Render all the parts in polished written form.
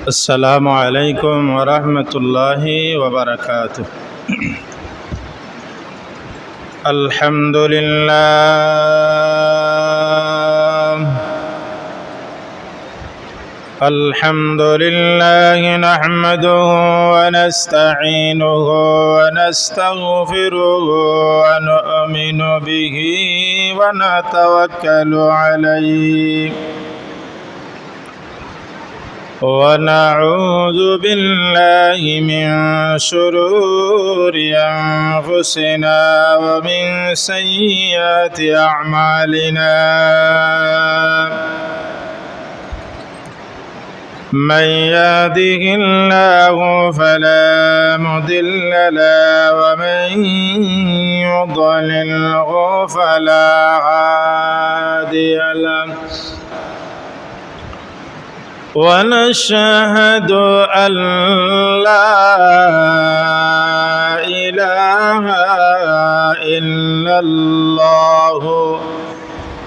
السلام عليكم ورحمة الله وبركاته. الحمد لله نحمده ونستعينه ونستغفره ونؤمن به ونتوكل عليه ونعوذ بالله من شرور أنفسنا ومن سيئات أعمالنا من يهده الله فلا مضل له ومن يضلله فلا هادي له ونشهد أن لا إله إلا الله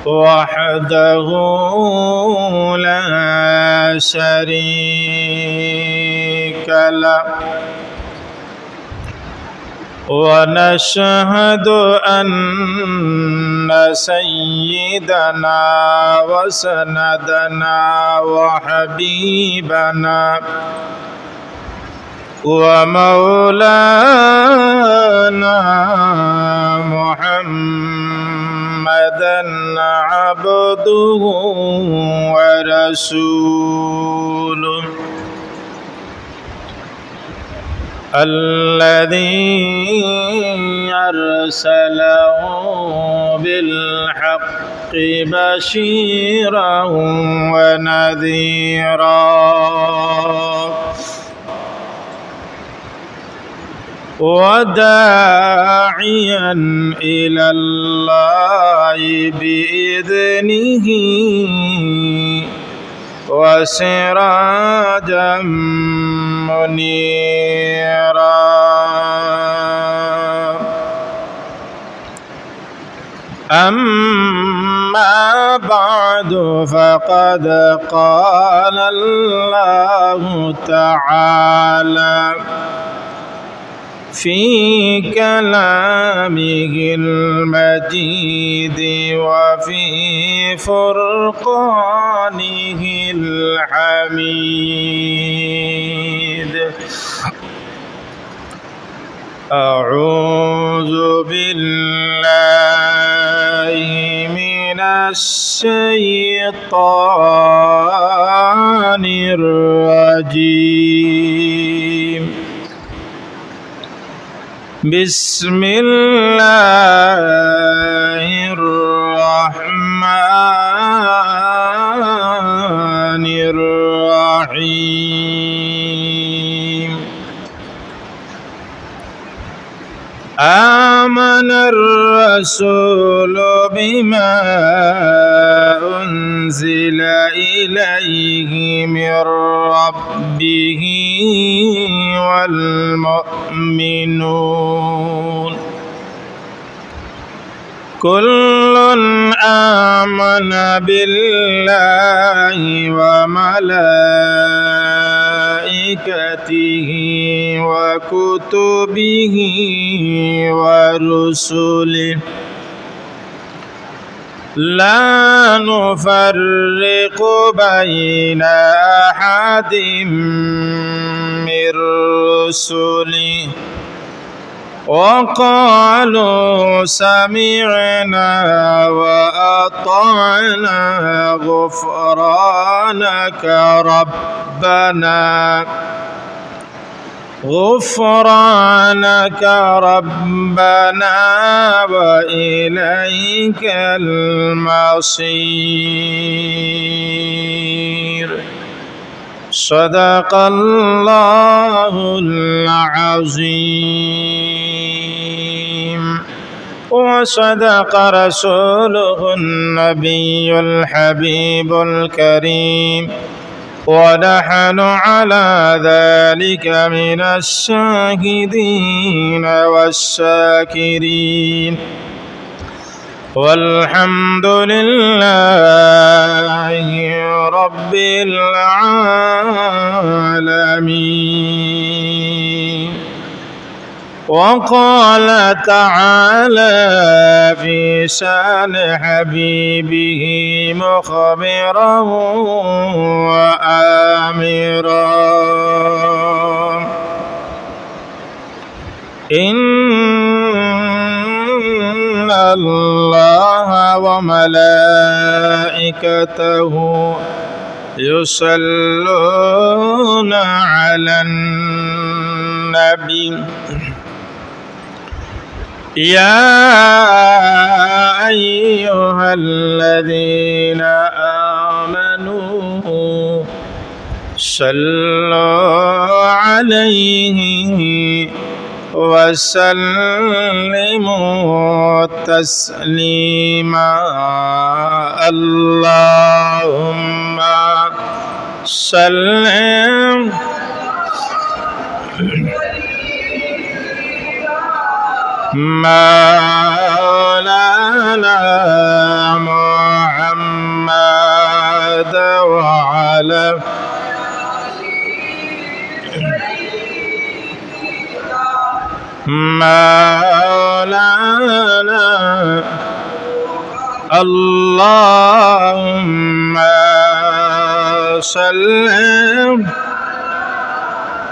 وحده لا شريك له ونشهد أن سيدنا وسندنا وحبيبنا ومولانا محمدا عبده ورسوله الذي أرسله بالحق بشيرا ونذيرا وداعيا إلى الله بإذنه وسراجا منيرا أما بعد فقد قال الله تعالى في كلامه المجيد وفي فرقانه الحميد أعوذ بالله من الشيطان الرجيم بسم الله الرحمن الرحيم آمن الرسول بما أنزل إليه من ربه والمؤمنون كل آمن بالله وملائكته وكتبه ورسله لا نفرق بين أحد من رسله وقالوا سمعنا وأطعنا غفرانك ربنا وإليك المصير صدق الله العظيم وصدق رسوله النبي الحبيب الكريم ونحن على ذلك من الشاهدين والشاكرين والحمد لله رب العالمين. وقال تعالى في شان حبيبه مخبرا وآمرا: إن الله وملائكته يصلون على النبي يا أيها الذين آمنوا صلوا عليه وسلموا تسليما. اللهم صل مولانا محمد وعلى مولانا اللهم صل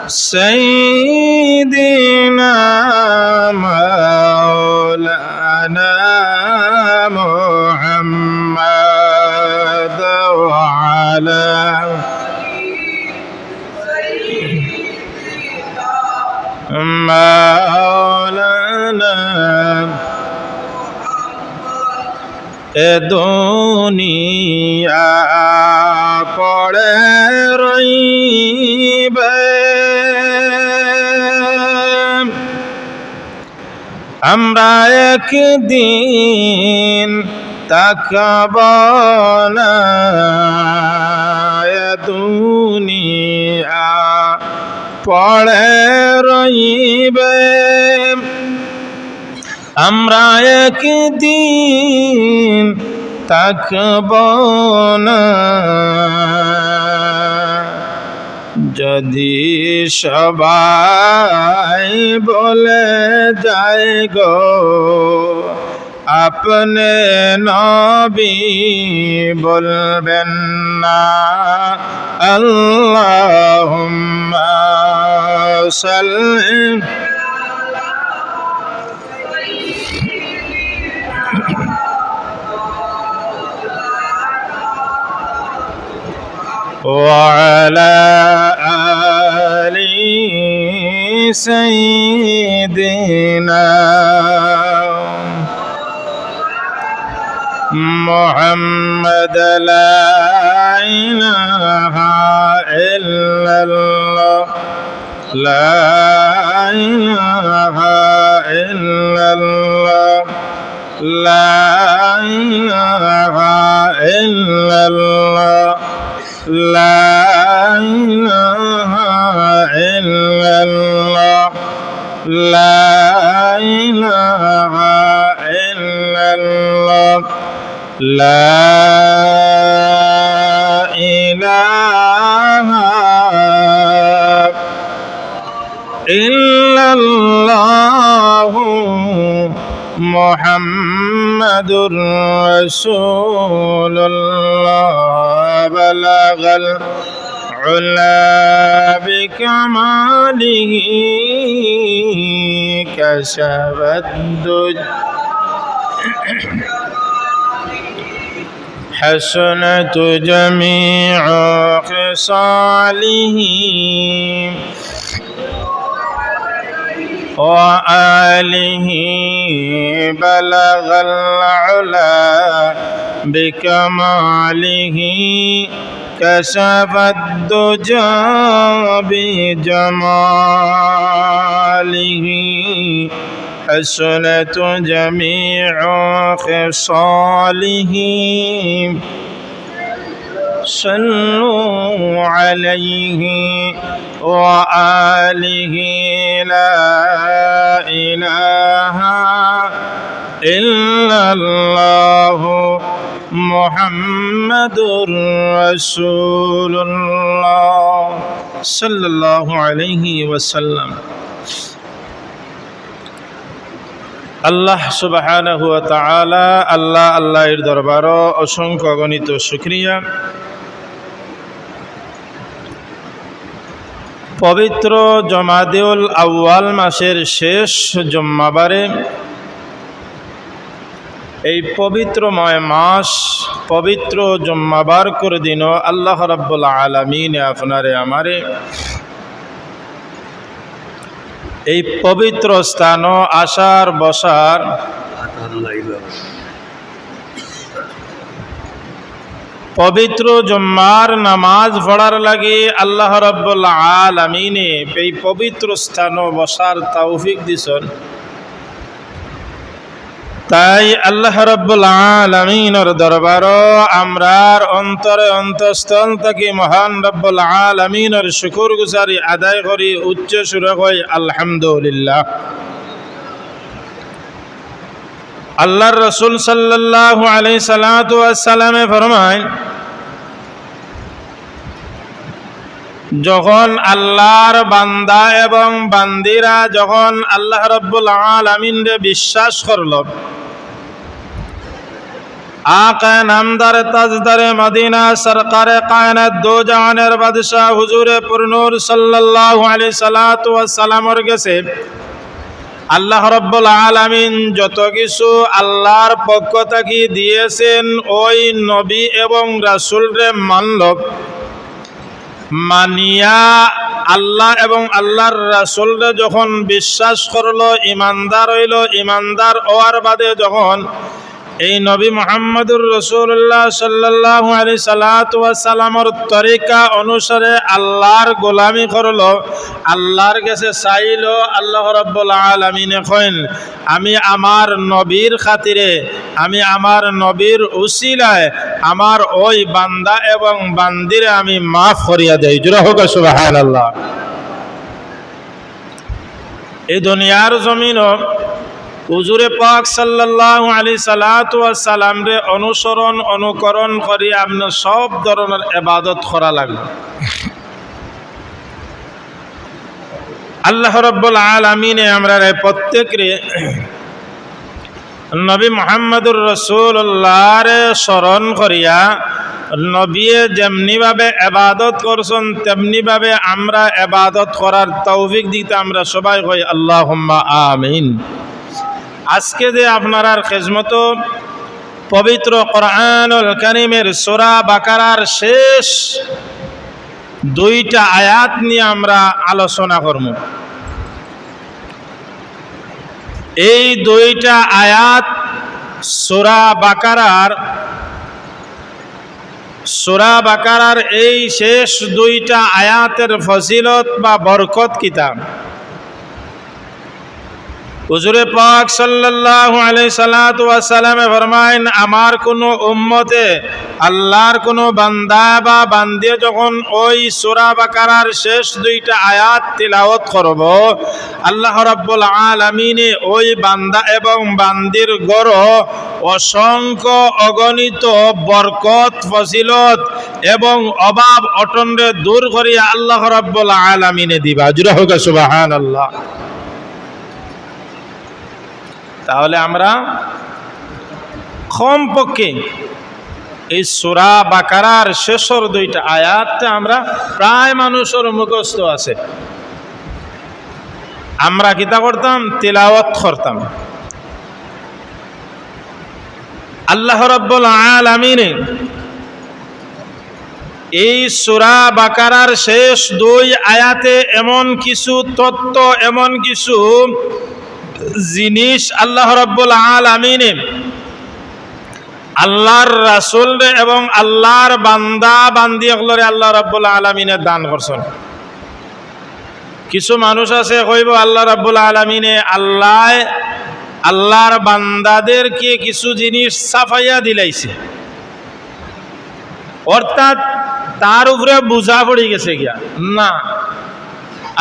سيدنا مولانا محمد وعلى مولانا দুনিয়া পড়ে রইবে আমরা একদিন তাকাব না দুনিয়া পড়ে রইবে আমরা একদিন তাকব না যদি সবাই বলে যায় গো আপনি নবী বলবেন না আল্লাহুম্মা সাল্লি وعلى آل سيدنا محمد لا إله إلا الله لا إله إلا الله لا إله إلا الله لا إله إلا الله لا إله إلا الله لا إله إلا الله محمد رسول الله بلغ العلا بكماله كشف الدجى حسنت جميع خصاله وآله بلغ العلا بكماله كشف الدجى بجماله حسنت جميع خصاله صلوا عليه وآله لا إله ইল্লাল্লাহু মুহাম্মাদুর রাসূলুল্লাহ সাল্লাল্লাহু আলাইহি ওয়াসাল্লাম। আল্লাহ সুবহানাহু ওয়া তাআলা আল্লাহর দরবারও অসংখ্য অগণিত শুকরিয়া। পবিত্র জমাদিউল আউয়াল মাসের শেষ জুম্মাবারে এই পবিত্রময় মাস পবিত্র জুম্মাবার করে দিন আল্লাহ রাব্বুল আলামিন আপনারে আমারে এই পবিত্র স্থান আসার বসার পবিত্র জুম্মার নামাজ পড়ার লাগে আল্লাহ রাব্বুল আলামিনে এই পবিত্র স্থান বসার তৌফিক দিছেন। তাই আল্লাহ রাব্বুল আলামিনের দরবারও আমরার অন্তরে অন্তঃস্থল থেকে মহান রাব্বুল আলামিনের শুকরগুজারি আদায় করি, উচ্চ সুরে কই আলহামদুলিল্লাহ। আল্লাহর রাসূল সাল্লাল্লাহু আলাইহি সাল্লাতু ওয়াস সালামে ফরমায়, যখন আল্লাহর বান্দা এবং বান্দিরা যখন আল্লাহ রাব্বুল আলামিনকে বিশ্বাস করল, আকা নামদার তাজদারে মদিনা সরকারে কায়নাত দো জাহানের বাদশাহ হুজুরে পুরনূর সাল্লাল্লাহু আলাইহি সাল্লাতু ওয়াস সালামের কাছে আল্লাহ রাব্বুল আলামিন যত কিছু আল্লাহর পক্ষ থেকে দিয়েছেন ওই নবী এবং রাসূলরে মানল, মানিয়া আল্লাহ এবং আল্লাহর রাসূলরে যখন বিশ্বাস করলো, ইমানদার হইল, ইমানদার হওয়ার বাদে যখন এই নবী মুহাম্মদুর রাসূলুল্লাহ সাল্লাল্লাহু আলাইহি সাল্লাতু ওয়াস সালামের তরিকা অনুসারে আল্লাহর গোলামি করলো, আল্লাহর কাছে চাইলো, আল্লাহ রাব্বুল আলামিনে কইন আমি আমার নবীর খাতিরে, আমি আমার নবীর উসিলায় আমার ওই বান্দা এবং বান্দিরে আমি মাফ করিয়া দেই। জোরে হোক সুবহানাল্লাহ। এই দুনিয়ার জমিনও হুজুরে পাক সাল্লাল্লাহু আলাইহি সাল্লাতু ওয়াস সালাম রে অনুসরণ অনুকরণ করি আপনার সব ধরনের ইবাদত করা লাগবে। আল্লাহ রাব্বুল আলামিনে আমরা প্রত্যেকরে নবী মুহাম্মদুর রাসূলুল্লাহর স্মরণ করিয়া নবীয়ে যেমনিভাবে ইবাদত করছেন তেমনিভাবে আমরা ইবাদত করার তৌফিক দিতে আমরা সবাই কই আল্লাহুম্মা আমিন। আজকে যে আপনার খেজমত পবিত্র কোরআনুল কারীমের সূরা বাকারার শেষ দুইটা আয়াত নিয়ে আমরা আলোচনা করব। এই দুইটা আয়াত সূরা বাকারার এই শেষ দুইটা আয়াতের ফজিলত বা বরকত কিতাব হুজুরে পাক সাল্লাল্লাহু আলাইহি সাল্লাতু ওয়াস সালামে ফরমায়েন, আমার কোন উম্মতে আল্লাহর কোন বান্দা বা বান্দি যখন ওই সূরা বাকারার শেষ দুইটা আয়াত তিলাওয়াত করব, আল্লাহ রাব্বুল আলামিনে ওই বান্দা এবং বান্দির গড় অসংখ্য অগণিত বরকত ফজিলত এবং অভাব অটনরে দূর করিয়া আল্লাহ রাব্বুল আলামিনে দিবা। জুরা হোক সুবহানাল্লাহ। তাহলে আমরা কমপক্ষে এই সূরা বাকারার শেষের দুইটা আয়াতটা আমরা প্রায় মানুষের মুখস্থ আছে, আমরা কিতা করতাম, তিলাওয়াত করতাম। আল্লাহ রাব্বুল আলামিন এই সূরা বাকারার শেষ দুই আয়াতে এমন কিছু তত্ত্ব, এমন কিছু জিনিস আল্লাহ রাব্বুল আলামিন আল্লাহর রাসূল এবং আল্লাহর বান্দা বান্দিগুলোরে আল্লাহ রাব্বুল আলামিন দান করছেন। কিছু মানুষ আছে কইব আল্লাহ রাব্বুল আলামিনে আল্লাহর বান্দাদেরকে কিছু জিনিস সাফাইয়া দিলাইছে, অর্থাৎ তার উপরে বোঝা পড়ে গেছে গিয়া। না,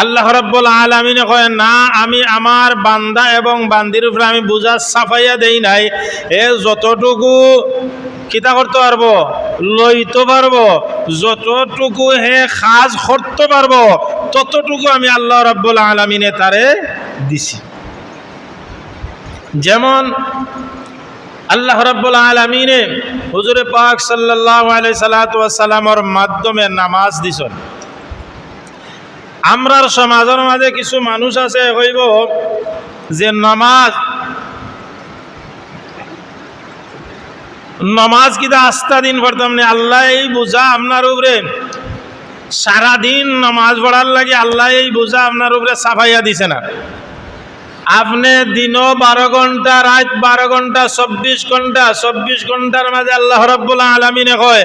আল্লাহ রাব্বুল আলামিন কয় না, আমি আমার বান্দা এবং বান্দির উপরে আমি বোঝা সাফাইয়া দেই নাই। এ যতটুকু কিতা করতে পারবো, লইতে পারবো, যতটুকু হে কাজ করতে পারবো, ততটুকু আমি আল্লাহ রাব্বুল আলামিনে তারে দিছি। যেমন আল্লাহ রাব্বুল আলামিনে হুজুরে পাক সাল্লাল্লাহু আলাইহি সাল্লাতু ওয়াস সালামের মাধ্যমে নামাজ দিছেন। আমরার সমাজের মাঝে কিছু মানুষ আছে কইব যে নমাজ কিতা আস্থা দিন পড়তাম না, আল্লাহ এই বোঝা আপনার উপরে সারাদিন নমাজ পড়ার লাগে আল্লাহ এই বোঝা আপনার উপরে সাফাইয়া দিছে না। আপনি দিনও 12 ঘন্টা, রাত 12 ঘন্টা, 24 ঘন্টা, 24 ঘন্টার মাঝে আল্লাহ রাব্বুল আলামিনে কয়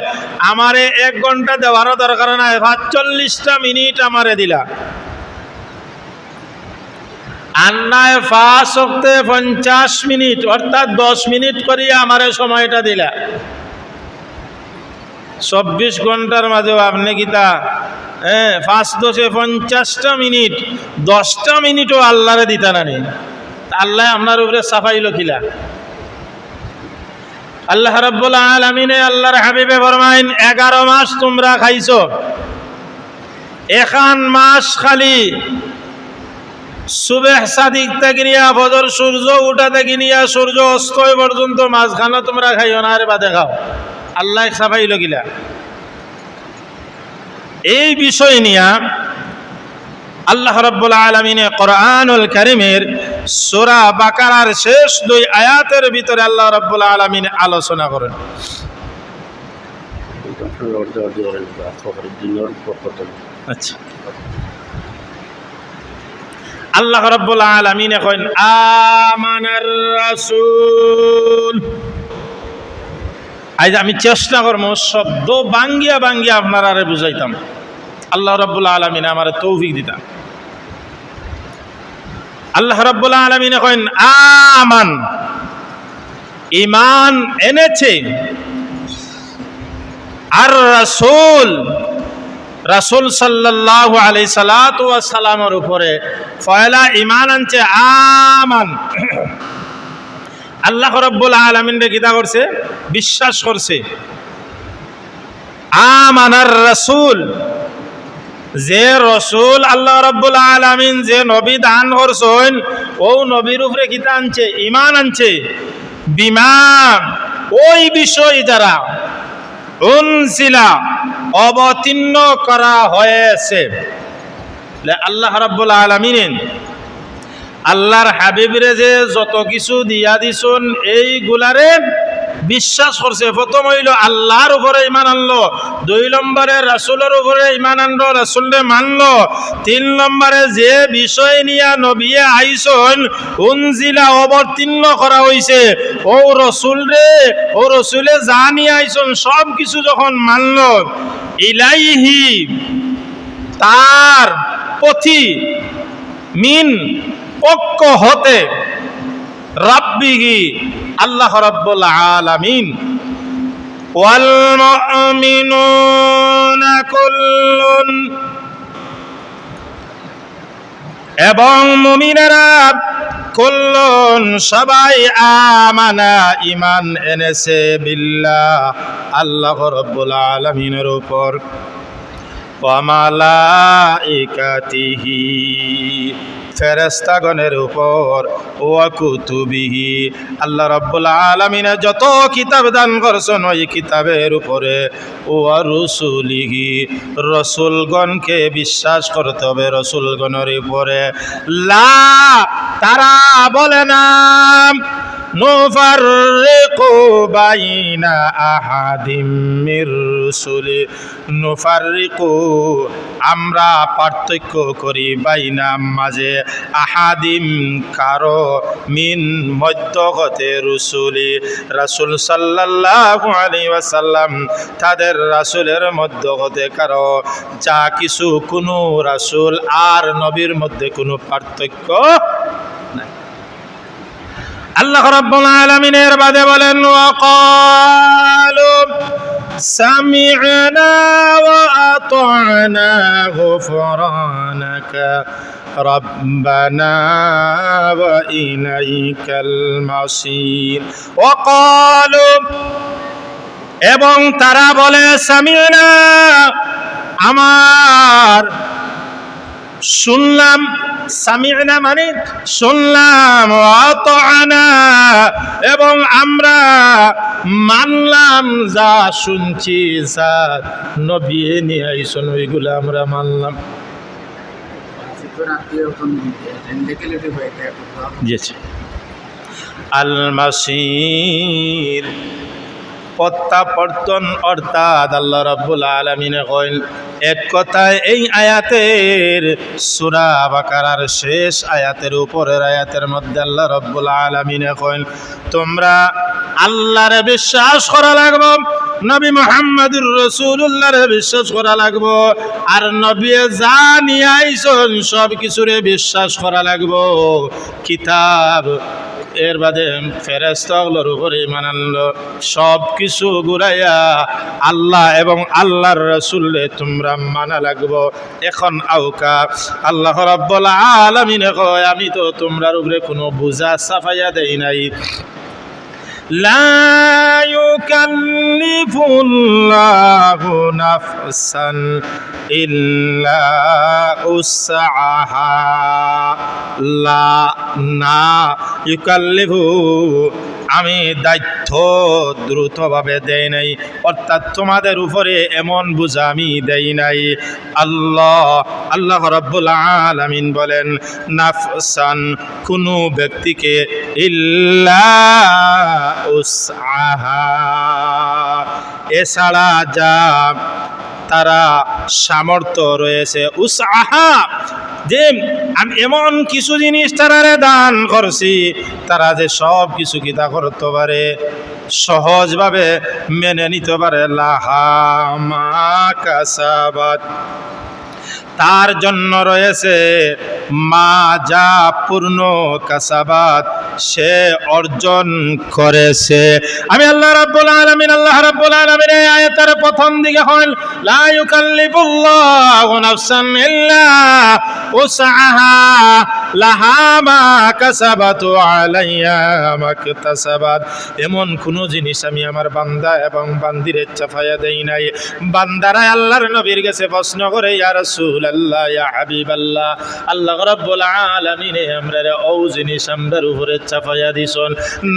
আমারে 1 ঘন্টা দেওয়ারও দরকার নাই, 45টা মিনিট আমারে দিলা। আন্নায় 5 ওয়াক্তে 50 মিনিট অর্থাৎ 10 মিনিট করিয়া আমারে সময়টা দিলা। 24 ঘন্টার মাঝেও আপনি কিতা 5 10 50টা মিনিট, 10টা মিনিটও আল্লাহরে দিতা না নি, আল্লাহ আপনার উপরে সাফাইল কিলা। আল্লাহ রাব্বুল আলামিনে আল্লাহর হাবিবে ফরমাইন 11 মাস তোমরা খাইছো, 1 মাস খালি সুবহ সাদিক থেকে নিয়া ফজর সূর্য উঠা থেকে নিয়া সূর্য অস্ত পর্যন্ত মাঝখানে তোমরা খাইও না, আর বাদে খাও। আল্লাহ সাফাইল কিলা। এই বিষয় নিয়া আল্লাহ রাব্বুল আলামিনে কোরআনুল কারীমের সূরা বাকারার শেষ 2 আয়াতের ভিতরে আল্লাহ রাব্বুল আলামিন আলোচনা করেন। আচ্ছা, আল্লাহ রাব্বুল আলামিন কইন আমানার রাসূল। আজ আমি চেষ্টা করবো শব্দ বাঙ্গিয়া বাঙ্গিয়া আপনারা আরে বুঝাইতাম, আল্লাহ রাব্বুল আলামিন আমার তৌফিক দিতাম। আল্লাহ রাব্বুল আলামিন কইন আমান, ঈমান এনেছে, আর রাসূল, রাসূল সাল্লাল্লাহু আলাইহি সাল্লাতু ওয়াস সালামের উপরে পয়লা ঈমান আনছে। আমান আল্লাহ রাব্বুল আলামিন রে কিতা করছে, বিশ্বাস করছে। আমানার রাসূল, যে রসুল আল্লাহ রাব্বুল আলামিন যে নবী দান করছেন ও নবীর উপরে কিতা আনছে, ঈমান আনছে। বিমা, ওই বিষয় দ্বারা উনজিলা অবতীর্ণ করা হয়েছে। আল্লাহ রাব্বুল আলামিন আল্লাহর হাবিবরে যে যত কিছু দিয়া দিছেন এইগুলারে বিশ্বাস করছে। প্রথম হইল আল্লাহর উপরে ঈমান আনলো, 2 নম্বরে রাসূলের উপরে ঈমান আনলো, রাসূলরে মানলো, 3 নম্বরে যে বিষয় নিয়া নবী আইছেন উনজিলা অবতীর্ণ করা হইছে ও রসুলে যা নিয়ে আইছেন সব কিছু যখন মানলো, ইলাইহি তার পথি, মিন পক্ষ হতে, রাব্বিহি আল্লাহ রাব্বুল আলামিন, ওয়াল মুমিনুনা কুল্লুন, এবং মুমিনেরা কুল্লুন সবাই, আমানা ঈমান এনেছে, বিল্লাহ আল্লাহ রাব্বুল আলামিনের উপর, ওয়া মালাইকাতিহি ফেরেশতাগণের উপর, ওয়া কুতুবিহি আল্লাহ রাব্বুল আলামিনে যত কিতাব দান করছেন ওই কিতাবের উপরে, ওয়া রুসুলিহি রসুলগণকে বিশ্বাস করতে হবে রসুলগণের উপরে। লা তারা বলে না, নুফাররিকু বাইনা আহাদিম মির রুসুলি, নুফাররিকু আমরা পার্থক্য করি, বাইনা মাঝে, আহাদিম কারো, মিন মধ্যগতে, রুসুলি রাসূল সাল্লাল্লাহু আলাইহি ওয়াসাল্লাম তাদের রাসূলের মধ্যগতে কারো, যা কিছু কোনো রাসূল আর নবীর মধ্যে কোনো পার্থক্য নাই। আল্লাহ রাব্বুল আলামিনের বাদে বলেন ওয়াকালু সামি'না ওয়া আতা'না গুফরানাকা রব্বানা ওয়া ইলাইকাল মাসির। ওয়া ক্বালু, এবং তারা বলে সামি'না, আমার শুনলাম, সামি'না মানে শুনলাম, ওয়া আতা'না এবং আমরা মানলাম, যা শুনছি যা নবী নিয়ে আইছেন ওইগুলো আমরা মানলাম। আল মাসির, প্রত্যাবর্তন, অর্থাৎ আল্লাহ রাব্বুল আলামিন কইল এক কথায় এই আয়াতের সূরা বাকারার শেষ আয়াতের উপরের আয়াতের মধ্যে আল্লাহ রাব্বুল আলামিন কইল তোমরা আল্লাহরে বিশ্বাস করা লাগবে, নবী মুহাম্মদুর রাসূলুল্লাহরে বিশ্বাস করা লাগবে, আর নবী যা নিয়ে আইছেন সব কিছুরে বিশ্বাস করা লাগবে। কিতাব এর বাদে ফেরেশতাগুলোর উপরে ঈমান আনলো, সব কিছু ঘুরাইয়া আল্লাহ এবং আল্লাহর রাসূলকে তোমরা মানা লাগবো। এখন আওকা আল্লাহ রাব্বুল আলামিন কয় আমি তো তোমরার উপরে কোনো বোঝা চাপাইয়া দেই নাই। লা ইউকাল্লিফুল্লাহু নাফসান ইল্লা উসআহা, লা না ইউকাল্লিফু, আমি দায়িত্ব দ্রুতভাবে দেই নাই, অর্থাৎ তোমাদের উপরে এমন বোঝা আমি দেই নাই। আল্লাহ রাব্বুল আলামিন বলেন নাফসান, কোনো ব্যক্তিকে, ইল্লা উসআহা, এছাড়া যা তারা সামর্থ্য রয়েছে, উসআহা যে আমি এমন কিছু জিনিস তারারে দান করছি তারা যে সব কিছু কিতা করতে পারে, সহজভাবে মেনে নিতে পারে। লাহা মা কাসাবাত, তার জন্য রয়েছে মা যা পূর্ণ কাসাবাত সে অর্জন করেছে। আমি আল্লাহ রাব্বুল আলামিন এই আয়াতের প্রথম দিকে হল লা ইউকাল্লিফুল্লাহু নাফসান ইল্লা উসআহা লাহা মা কাসাবাত ওয়া আলাইহা মা কাসাবাত, এমন কোন জিনিস আমি আমার বান্দা এবং বান্দিরে চাপাইয়া দেই নাই। বান্দারা আল্লাহর নবীর কাছে প্রশ্ন করে ইয়া রাসূলুল্লাহ, ইয়া হাবিবাল্লাহ, আল্লাহ রাব্বুল আলামিন আমরারে ও জিনিস আমরার উপরে চাপাইয়া দিছন,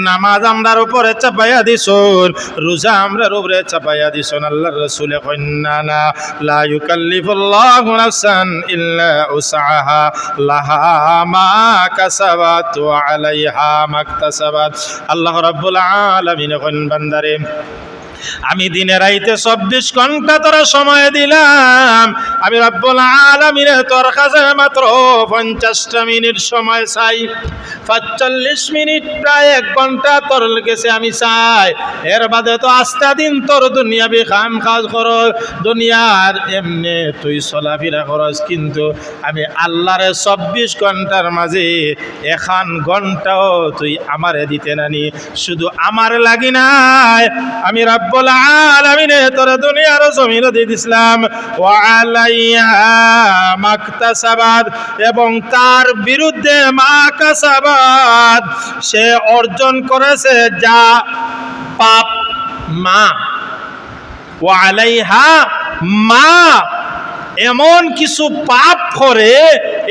নামাজ আমরার উপরে চাপাইয়া দিছন, রোজা আমরার উপরে চাপাইয়া দিছন। আল্লাহর রাসূল কইন না না, লা ইউকাল্লিফুল্লাহু নাফসান ইল্লা উসআহা লাহা মা কাসাবাত ওয়া আলাইহা মা ইকতাসাবাত। আল্লাহ রাব্বুল আলামিন কইন বান্দারে আমি দিনে রাইতে 24 ঘন্টা তোর সময় দিলাম, আমি রব্বুল আলামিনের তোর কাছে মাত্র 50টা মিনিট সময় চাই, 45 মিনিট প্রায় 1 ঘন্টা তোর কাছে আমি চাই। এর বাদে তো আস্তা দিন তোর দুনিয়াবি কাম কাজ কর, দুনিয়ার এমনি তুই চলাফেরা করস, কিন্তু আমি আল্লাহরে 24 ঘন্টার মাঝে 1 ঘন্টাও তুই আমারে দিতে নানি। শুধু আমার লাগি নাই, আমি রব্বুল আলামিনে তোর দুনিয়ার জমিন দিয়ে দিছিলাম, ওয়া আলাইহা মা ইকতাসাবাত, এবং তার বিরুদ্ধে মা কাসাবাত সে অর্জন করেছে যা পাপ, মা ওয়া আলাইহা মা, এমন কিছু পাপ করে,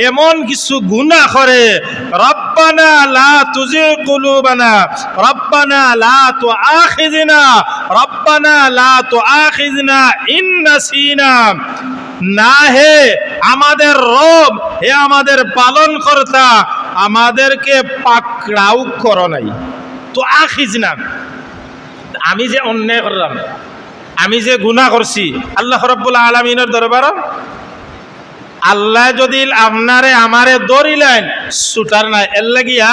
এমন কিছু গুনাহ করে, রব্বানা লা তুজিগ কুলুবানা, রব্বানা লা তুআখিযনা, রব্বানা লা তুআখিযনা ইন নাসিনা, না হে আমাদের রব, হে আমাদের পালন কর্তা, আমাদেরকে পাকড়াও করো নাই। তো আখিজনা, আমি যে অন্যায় করলাম, আমি যে গুনাহ করছি, আল্লাহ রাব্বুল আলামিনের দরবারে আল্লাহ যদি আপনারে আমারে দরিলেন ছুটার নাই, এর লাগিয়া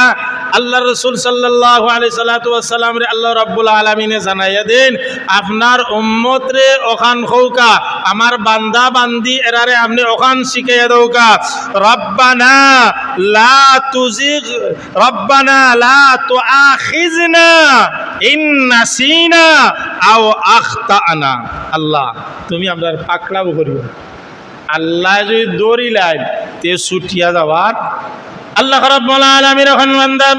আল্লাহ রসুল সাল্লাল্লাহু আলাইহি সাল্লাতু ওয়াসসালাম রে আল্লাহ রাব্বুল আলামিনে জানাইয়া দেন আপনার উম্মত রে ওখান খৌকা আমার বান্দা বান্দি এরারে আপনি ওখান শিখাইয়া দৌকা রব্বানা লা তুজিগ রব্বানা লা তুআখিজনা ইন নাসিনা আও আখতানা। আল্লাহ তুমি আমরা পাকড়াও করিও, আল্লাহ যদি দৌড়ি লাই তে ছুটিয়া যাওয়ার আল্লাহ রাব্বুল আলামিন ওখান বান্দা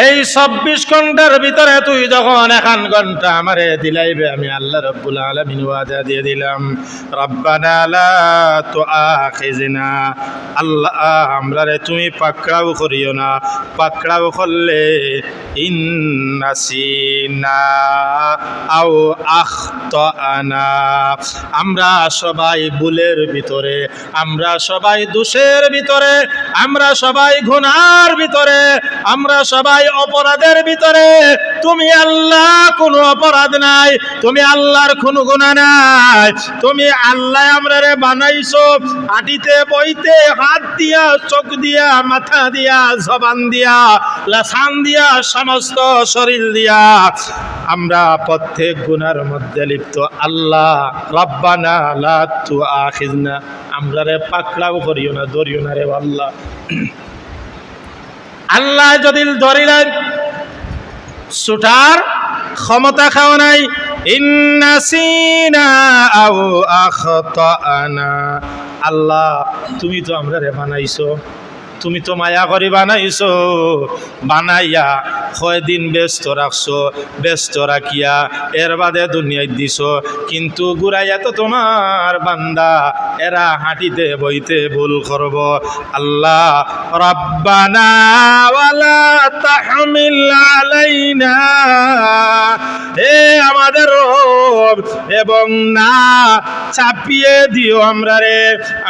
এই ২৪ ঘন্টার ভিতরে তুই যখন ১ ঘন্টা আমারে দিলাইবে আমি আল্লাহ রাব্বুল আলামিন ওয়াদা দিয়ে দিলাম রব্বানা লা তুআখিজনা আল্লাহ আমরারে তুমি পাকড়াও করিও না, পাকড়াও করলে ইন নাসিনা আও আখতানা আমরা সবাই ভুলের ভিতরে, আমরা সবাই দোষের ভিতরে, আমরা সবাই গুনার ভিতরে, আমরা সবাই অপরাধের ভিতরে। তুমি আল্লাহ কোনো অপরাধ নাই, তুমি আল্লাহর কোনো গুনাহ নাই, তুমি আল্লাহ আমরারে বানাইছো হাঁটিতে বইতে হাত দিয়া চোখ দিয়া মাথা দিয়া জবান দিয়া লাসান দিয়া সমস্ত শরীর দিয়া আমরা প্রত্যেক গুনার মধ্যে লিপ্ত। আল্লাহ রব্বানা লা তুআখিজনা আমরারে পাকড়াও করিও না, ধরিও না রে আল্লাহ। আল্লাহ যদি ধরিলেন ছুটার ক্ষমতা খাওয়া নাই ইন্নাসিনা আও আখতানা আল্লাহ তুমি তো আমরারে বানাইছো, তুমি তো মায়া করে বানাইছো, বানাইয়া কয়দিন ব্যস্ত রাখছো, ব্যস্ত রাখিয়া এর বাদে দুনিয়ায় দিছো, কিন্তু গুড়াইয়া তো তোমার বান্দা এরা হাঁটিতে বইতে ভুল করব। আল্লাহ রব্বানা ওয়ালা তাহমিল আলাইনা হে আমাদের রব এবং না চাপিয়ে দিও আমরা রে,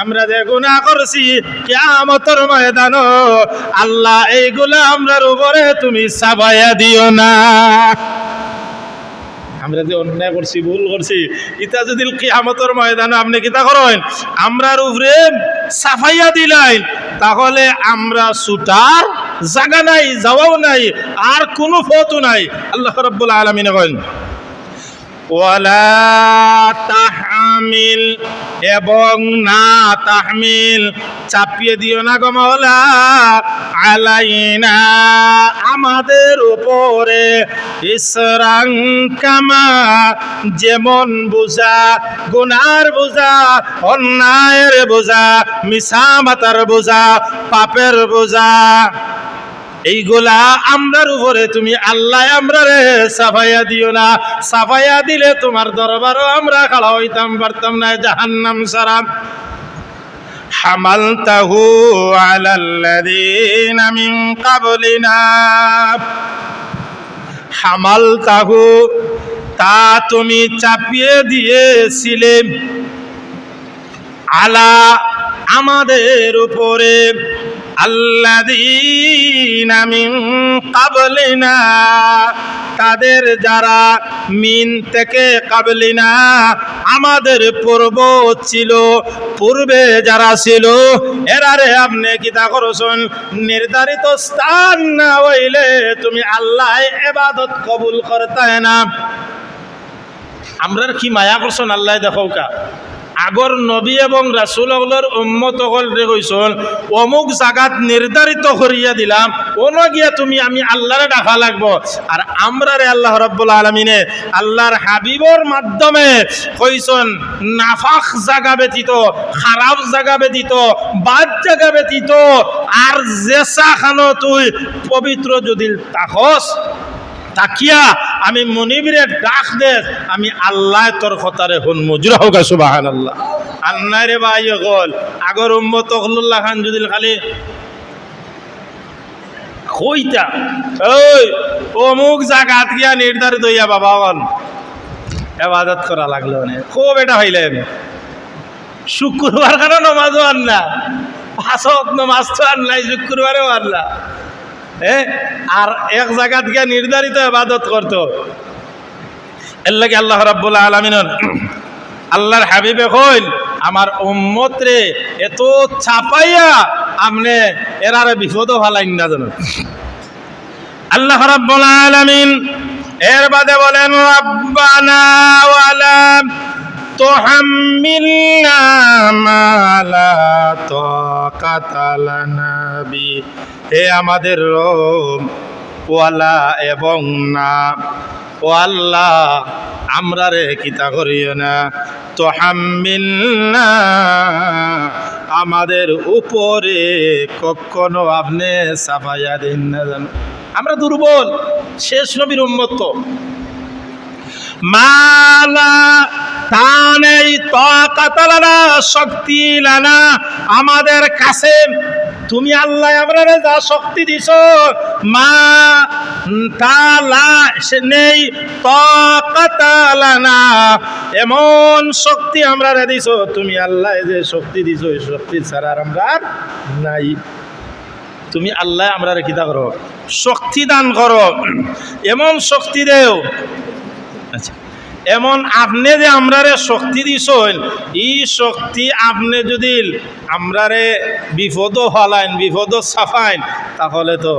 আমরা যে গুনাহ করছি কিয়ামতের ময়দানে আল্লাহ এইগুলা আমরার উপরে তুমি চাপাইয়া দিও না। আমরা যে অন্যায় করছি ভুল করছি ইটা যদি কিয়ামতের ময়দানে আপনি কিতা করেন আমরার উপরে চাপাইয়া দিলেন তাহলে আমরা ছুটার জায়গা নাই, যাওয়াও নাই, আর কোনো পথও নাই। আল্লাহ রাব্বুল আলামিন বলেন ওয়ালা তাহমিল এবং না তাহমিল চাপিয়ে দিও না গো মাওলা আলাইনা আমাদের উপরে ইসরাং কামা যেমন বোঝা গুনার বোঝা, অন্যায়ের বোঝা, মিছামাতার বোঝা, পাপের বোঝা এইগুলা আমরার উপরে তুমি আল্লাহ আমরারে সাফাইয়া দিও না। সাফাইয়া দিলে তোমার দরবারও আমরা খাড়া হইতাম পারতাম না জাহান্নাম ছাড়া। হামালতাহু আলাল্লাযীনা মিন ক্বাবলিনা হামালতাহু তা তুমি চাপিয়ে দিয়েছিলে আলা আমাদের উপরে আল্লাযীনা মিন ক্বাবলিনা তাদের যারা মিন থেকে ক্বাবলিনা আমাদের পূর্ব ছিল, পূর্বে যারা ছিল এরারে আপনি কিতা করছেন নির্ধারিত স্থান না হইলে তুমি আল্লাহ ইবাদত কবুল করতে না। আমরার কি মায়া করছেন আল্লাহ দেখো কা আগর নবী এবং রাসূলগুলোর উম্মত হলরে কইছল অমুক জায়গাত নির্ধারিত করিয়া দিলাম ওনো গিয়া তুমি আমি আল্লাহরে ডাকা লাগবো। আর আমরারে আল্লাহ রাব্বুল আলামিনে আল্লাহর হাবিবর মাধ্যমে কইছন নাফাক জায়গা ব্যতীত, খারাপ জায়গা ব্যতীত, বাদ জায়গা ব্যতীত আর জেসা খানো তুই পবিত্র যদি তাকস তাকিয়া আমি মনিবরে ডাক দে আমি আল্লাহ তোর কথারে হুন মুজরা হোক সুবহানাল্লাহ। আল্লাহ রে ভাই গল আগর উম্মত হল্লাহ খান যদি খালি কইতা ওই অমুক জায়গাত গিয়া নির্ধারিত হইয়া বাবা গল ইবাদত করা লাগলো না খুব এটা হইলেন শুক্রবার কেন নমাজও আন না, পাঁচক নমাজ তো আন নাই, শুক্রবারেও আন না, আর এক জায়গাত গিয়া নির্ধারিত ইবাদত করতো। এর লাগে আল্লাহ রাব্বুল আলামিন আল্লাহর হাবিবে কইল আমার উম্মত রে এত চাপাইয়া আমনে এরারে বিপদ ফালাইন না জানো। আল্লাহ রাব্বুল আলামিন এর বাদে বলেন রাব্বানা ওয়ালা তুহাম্মিলনা মা লা তাকাতা লানা বি, হে আমাদের রব ওয়ালা এবং না, ও আল্লাহ আমরা রে কিতা করিও না, তুহাম্মিলনা আমাদের উপরে কখনো আপনি চাপাইয়া দিন না জানো। আমরা দুর্বল, শেষ নবীর উম্মত তো। মালা তা নেই, তাকাত লানা শক্তি লানা আমাদের কাছে, তুমি আল্লাহ আমরারে যা শক্তি দিছ মা তা লা নেই, তাকাত লানা এমন শক্তি আমরারে দিছ, তুমি আল্লাহ যে শক্তি দিছ এই শক্তি ছাড়া আর আমরা নাই। তুমি আল্লাহ আমরা কিতা করো, শক্তি দান করো, এমন শক্তি দেও। আচ্ছা, এমন আপনি যে আমরারে শক্তি দিছেন, এই শক্তি আপনি যদি আমরারে বিপদ হলাইন, বিপদ সাফাইন, তাহলে তো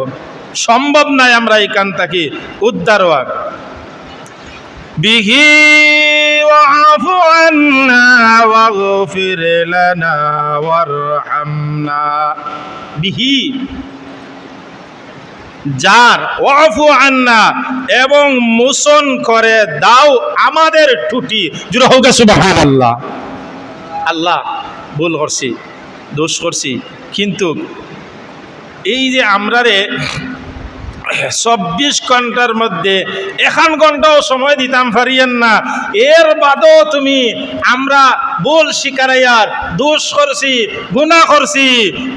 সম্ভব নাই আমরা এখান থেকে উদ্ধার হওয়ার। বিহি ওয়াফু আন্না ওয়াগফির লানা ওয়ারহামনা, বিহি যার, ওয়াফু আন্না এবং মোচন করে দাও আমাদের ত্রুটি। জুড়ে হোক সুবহানাল্লাহ। আল্লাহ ভুল করছি, দোষ করছি, কিন্তু এই যে আমরারে 24 ঘন্টার মধ্যে 1 ঘন্টাও সময় দিতাম পারিয়েন না, এর বাদও তুমি আমরা ভুল শিকারাইয়ার, দোষ করছি, গুনাহ করছি,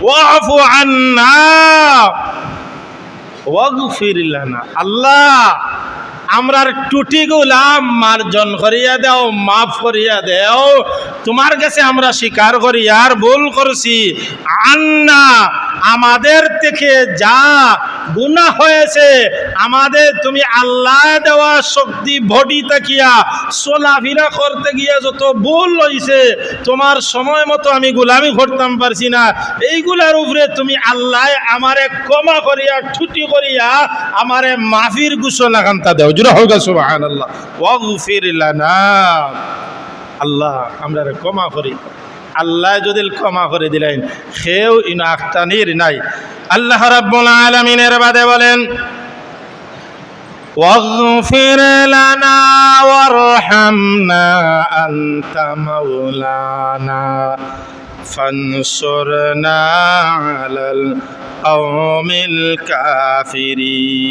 ওয়াফু আন্না ওয়াগফির লানা, আল্লাহ আমরার ত্রুটিগুলা মার্জন করিয়া দাও, মাফ করিয়া দাও। তোমার কাছে আমরা স্বীকার করি আর ভুল করছি। আন্না আমাদের থেকে যা গুনাহ হয়েছে, আমাদের তুমি আল্লাহ দেওয়া শক্তি বডি তাকিয়া চলাফেরা করতে গিয়া যত ভুল হয়েছে, তোমার সময় মতো আমি গোলামি করতাম পারছি না, এইগুলার উপরে তুমি আল্লাহ আমারে ক্ষমা করিয়া ত্রুটি করিয়া আমারে মাফির ঘোষণা কান্তা দেও। জুড়ে হোক সুবহানাল্লাহ। ওয়াগফির লানা, আল্লাহ আমরা ক্ষমা করি। আল্লাহ যদি ক্ষমা করে দিলেন সেও ইন আখতানির নাই। আল্লাহ রাব্বুল আলামিনের বাদে বলেন ওয়াগফির লানা ওয়ারহামনা আনতা মাওলানা ফানসুরনা আলাল কওমিল কাফিরিন।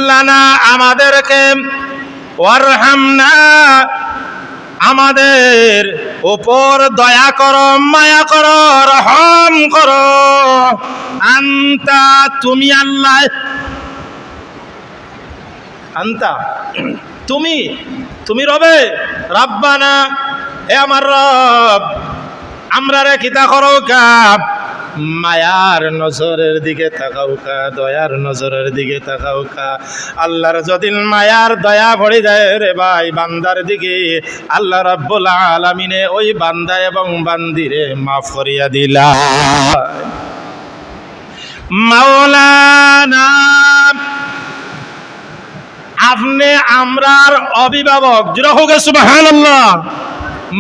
লানা আমাদেরকে, ওয়ারহামনা আমাদের উপর দয়া করো, মায়া করো, রহম করো। আন্তা তুমি আল্লাহ, আন্তা তুমি, তুমি রবে, রাব্বানা এ আমার রব আমরা রে কিতা করো কা, মায়ার নজরের দিকে তাকাও কা, দয়ার নজরের দিকে তাকাও কা। আল্লাহর যদি মায়ার দয়া ভরে যায় রে ভাই বান্দার দিকে, আল্লাহ রাব্বুল আলামিনে ওই বান্দা এবং বান্দিরে মাফ করিয়া দিলা। মাওলানা আপনি আমরার অভিভাবক। জুড়ে হোক সুবহানাল্লাহ।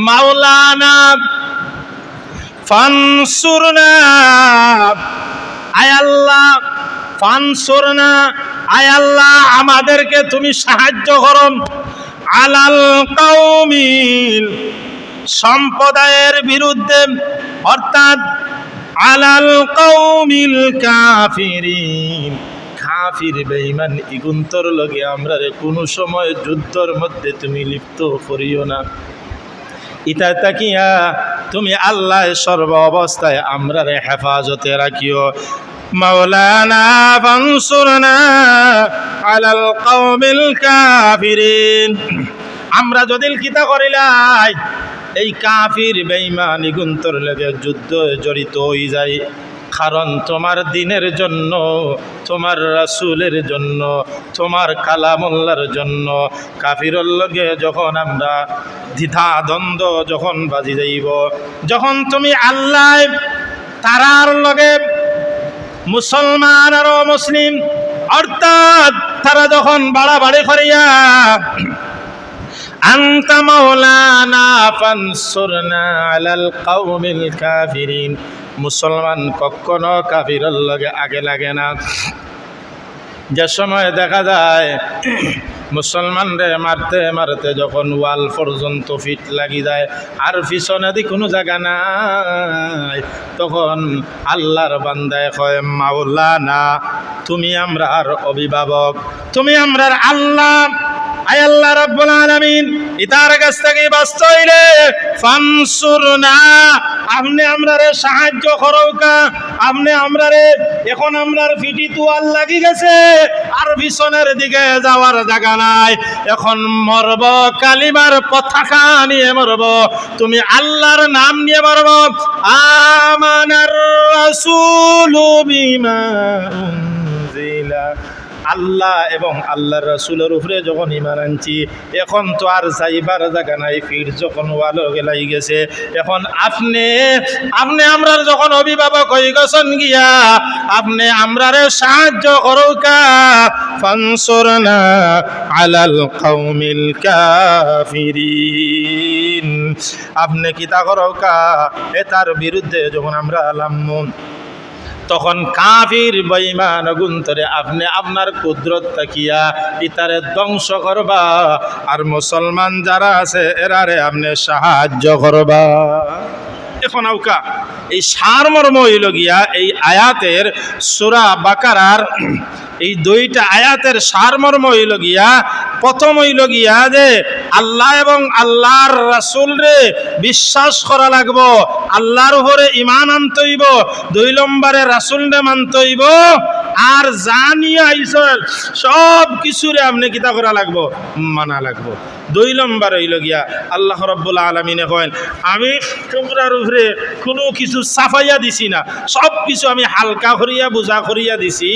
মাওলানা ফানসুরনা, আয় আল্লাহ ফানসুরনা, আয় আল্লাহ আমাদেরকে তুমি সাহায্য করো, আলাল কওমিল সম্প্রদায়ের বিরুদ্ধে, অর্থাৎ আলাল কওমিল কাফিরিন কাফির বেঈমান ইগুন্তর লগে আমরা কোনো সময় যুদ্ধের মধ্যে তুমি লিপ্ত করিও না। ইতা তাকিয়া তুমি আল্লাহ সর্ব অবস্থায় আমরা হেফাজতে রাখিও। মাওলানা ফানসুরনা আলাল কওমিল কাফিরিন। আমরা যদি কিতা করিলাই এই কাফির বেঈমান ইগুন্তর লগে যুদ্ধ জড়িত হয়ে যায়, কারণ তোমার দ্বীনের জন্য, তোমার রাসূলের জন্য, তোমার কালামুল্লাহর জন্য কাফিরের লগে যখন আমরা দ্বিধা দ্বন্দ্ব যখন বাজি যাইব, যখন তুমি আল্লাহ তারার লগে মুসলমান আর মুসলিম অর্থাৎ তারা যখন বাড়াবাড়ি করিয়া আনতা মাওলানা ফানসুরনা আলাল কওমিল কাফিরিন, মুসলমান কখনো কাফিরের লগে আগে লাগে না। যে সময় দেখা যায় মুসলমানরে মারতে মারতে যখন ওয়াল পর্যন্ত ফিট লাগি যায় আর পিছনে দি কোনো জায়গা নাই, তখন আল্লাহর বান্দায় কয় মাওলানা তুমি আমরার অভিভাবক, তুমি আমরার আল্লাহ। আয় আল্লাহ রাব্বুল আলামিন ইতার কাছ থেকে বাঁচতে হইলে ফানসুরনা, আপনি আমরারে সাহায্য করৌকা, আপনি আমরারে এখন আমরার ফিটি তোয়াল লাগি গেছে আর পিছনের দিকে যাওয়ার জায়গা নাই, এখন মরব কালিমার পতাকা নিয়ে মরব, তুমি আল্লাহর নাম নিয়ে মরব। আমানার রাসূলু বিমা উনজিলা, আল্লাহ এবং আল্লাহর রাসূলের উপরে যখন ঈমান আনছি, এখন তো আর যাইবার জায়গা নাই, ফির যখন ওয়ালো গেলাই গেছে, এখন আপনি আমরার যখন অভিভাবক হয়ে গেছেন গিয়া, আপনি আমরারে সাহায্য করুকা, ফানসুরনা আলাল কওমিল কাফিরিন, আপনি কিতা করুকা এটার বিরুদ্ধে যখন আমরা আলাম, তখন কাফির বেঈমান গুন্তরে আপনি আপনার কুদরত তাকিয়া ইতারে ধ্বংস করবা আর মুসলমান যারা আছে এরারে আপনি সাহায্য করবা। এখন আউকা এই সারমর্ম হইল গিয়া এই আয়াতের সূরা বাকারার এই দুইটা আয়াতের সারমর্ম হইল গিয়া, প্রথম হইল গিয়া যে আল্লাহ এবং আল্লাহর রাসূল রে বিশ্বাস করা লাগবো, আল্লাহর উপরে ঈমান আনতে হইব, দুই নম্বরে রাসূল রে মানতে হইব, আর জানিয়া আইসল সব কিছুরে আপনি কিতা করা লাগবো, মানা লাগবো। দুই নম্বর হইল গিয়া আল্লাহ রাব্বুল আলামিনে কয়েন আমি তোমরার উপরে কোনো কিছু সাফাইয়া দিছি না, সব কিছু আমি হালকা করিয়া বোঝা করিয়া দিছি।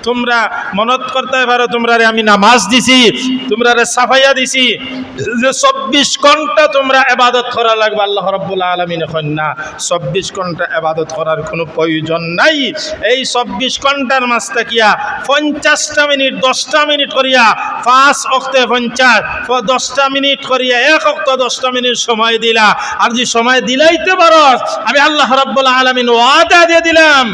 তোমরা মনত করতে পারো তোমরারে আমি নামাজ দিছি, তোমরারে সাফাইয়া দিছি যে 24 ঘন্টা তোমরা ইবাদত করা লাগবে। আল্লাহ রাব্বুল আলামিনে কয়েন না, 24 ঘন্টা ইবাদত করার কোনো প্রয়োজন নাই। এই 24 ঘন্টার মাঝটা কিয়া 50টা মিনিট 10টা মিনিট করিয়া 5 ওয়াক্তে 50 10টা মিনিট করিয়া 1 ওয়াক্ত 10টা মিনিট সময় দিলা। আর যে সময় দিলাইতে পারো আমি আল্লাহ রাব্বুল আলামিন ওয়াদা দিয়ে দিলাম,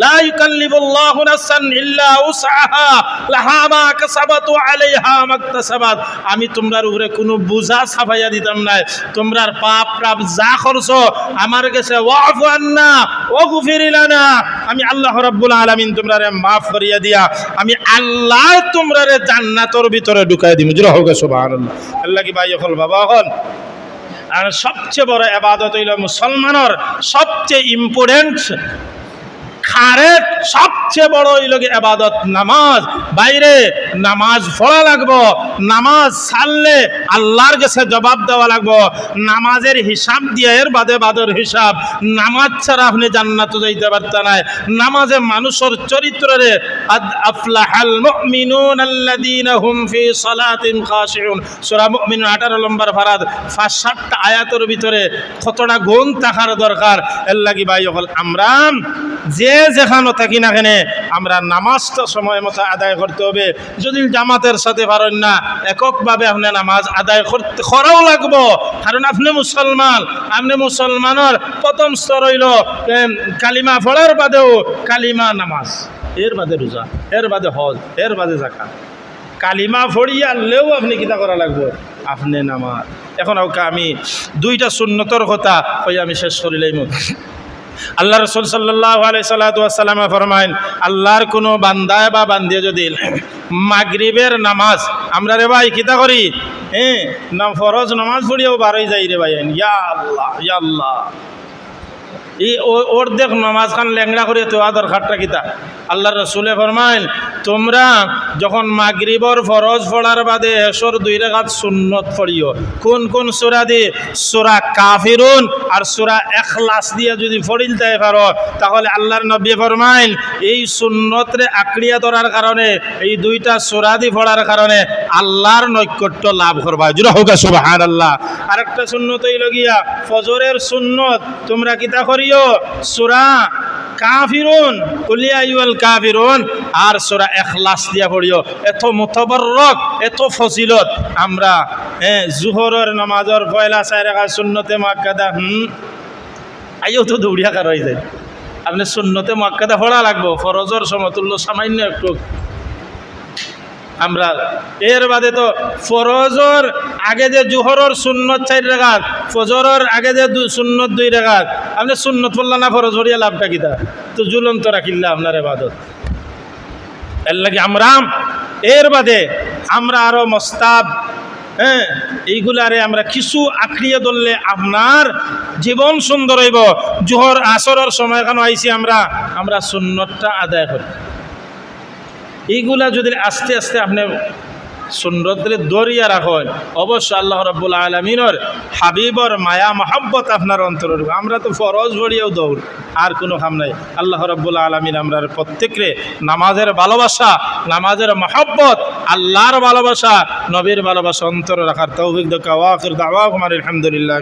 লা ইউকাল্লিফুল্লাহু নাফসান ইল্লা উসআহা লাহা মা কাসাবাত ওয়া আলাইহা মাকতাসাবাত। আমি তোমরার উপরে কোনো বোঝা ছাপাইয়া দিতাম না, তোমরার পাপ প্রাপ যা করছো আমার কাছে ওয়াফু আন্না ওয়াগফির লানা, আমি আল্লাহ রাব্বুল আলামিন তোমরারে মাফ করিয়া দিয়া আমি আল্লাহ তোমরারে জান্নাতের ভিতরে ঢুকাই দিমু। জোরে হোক সুবহানাল্লাহ। আল্লাহ কি ভাই হল বাবা হল। আর সবচেয়ে বড় ইবাদত হইল মুসলমানের সবচেয়ে ইম্পর্টেন্ট খারেত, সবচেয়ে বড় হইল ইবাদত নামাজ। বাইরে নামাজ পড়া লাগবো, নামাজ ছাড়লে আল্লাহর কাছে জবাব দেওয়া লাগবো, নামাজের হিসাব দিয়ে এর বাদে বাদর হিসাব। নামাজ ছাড়া আপনি জান্নাতে যাইতে পারতেন না। নামাজে মানুষের চরিত্রে আফলাহাল মুমিনুন আল্লাযীনা হুম ফি সালাতিন খাশিউন, সূরা মুমিনুন 18 নম্বর ফারাদ 5-7টা আয়াতের ভিতরে কতটা গুণ থাকার দরকার। এর লাগি ভাই হল আমরা যে যেখানে থাকি না কেন আমরা নামাজটা সময় মতো আদায় করতে হবে। যদি জামাতের সাথে পারেন না, এককভাবে আপনি নামাজ আদায় করাও লাগবো, কারণ আপনি মুসলমান। আপনি মুসলমানের প্রথম স্তর হইল কালিমা পড়ার বাদেও কালিমা নামাজ, এর বাদে রোজা, এর বাদে হজ, এর বাদে যাকাত। কালিমা পড়িয়ালেও আপনি কিতা করা লাগবো, আপনি নামাজ। এখন আমি দুইটা সুন্নতর কথা কই আমি শেষ করিলাম। আল্লাহ রাসূল সাল্লাল্লাহু আলাইহি সাল্লাম ফরমায়েন, আল্লাহর কোনো বান্দায় বা বান্দিয়ে যদি মাগরিবের নামাজ আমরা রে ভাই কিতা করি, না ফরজ নামাজ পড়িয়াও বারোই যাই রে ভাই, ইয়া আল্লাহ ইয়া আল্লাহ, এই ওর দেখ নামাজ খান ল্যাংড়া করে তো দরকারটা কিতা। আল্লাহর রাসূলে ফরমায়েন তোমরা যখন মাগরিবর ফরজ পড়ার বাদে এশর 2 রাকাত সুন্নত পড়িও। কোন কোন সূরা দিয়ে? সূরা কাফিরুন আর সূরা ইখলাস দিয়ে যদি পড়িলতে পারো তাহলে আল্লাহর নবী ফরমাইল এই সুন্নতরে আঁকড়িয়া ধরার কারণে, এই 2টা সূরা দিয়ে পড়ার কারণে আল্লাহর নৈকট্য লাভ করবা। জুরা হোক সুবহানাল্লাহ। আরেকটা সুন্নত হইল গিয়া ফজরের সুন্নত, তোমরা কিতা করিও? সূরা কাফিরুন, কুল ইয়া আইয়ুহাল কাফিরুন আর সূরা ইখলাস দিয়া পড়িও। এত মুতাবাররক, এত ফজিলত। আমরা জোহরের নামাজের পয়লা 4 রাকাত সুন্নতে মুআক্কাদা আইও তো দৌড়িয়া কার হয়ে যায়। আপনি সুন্নতে মুআক্কাদা পড়া লাগবো, ফরজের সমতুল্য সামান্য একটু। আমরা এর বাদে তো ফরজর আগে যে জোহরের সুন্নত 4 রাকাত, ফজরের আগে যে সুন্নত 2 রাকাত, আপনি সুন্নত পড়লা না ফরজ পড়িয়া লাভটা কিতা? তো ঝুলন্ত রাখিল্লা আপনার ইবাদত। এর লাগে আমরা এর বাদে আমরা আরো মস্তাব এইগুলারে আমরা কিছু আঁকড়িয়ে ধরলে আপনার জীবন সুন্দর হইব। জোহর আসরের সময় কেন আইছি আমরা সুন্নতটা আদায় করি। এইগুলা যদি আস্তে আস্তে আপনি সুন্নতরে দরিয়া রাখেন, অবশ্য আল্লাহ রাব্বুল আলামিনের হাবিবর মায়া মহব্বত আপনার অন্তরে। আমরা তো ফরজ পড়িয়েও দৌড়, আর কোনো কাম নাই। আল্লাহ রাব্বুল আলামিন আমরা প্রত্যেকরে নামাজের ভালোবাসা, নামাজের মহব্বত, আল্লাহর ভালোবাসা, নবীর ভালোবাসা অন্তরে রাখার তৌফিক দাও। ওয়া আখির দাওয়াকুম আলহামদুলিল্লাহ।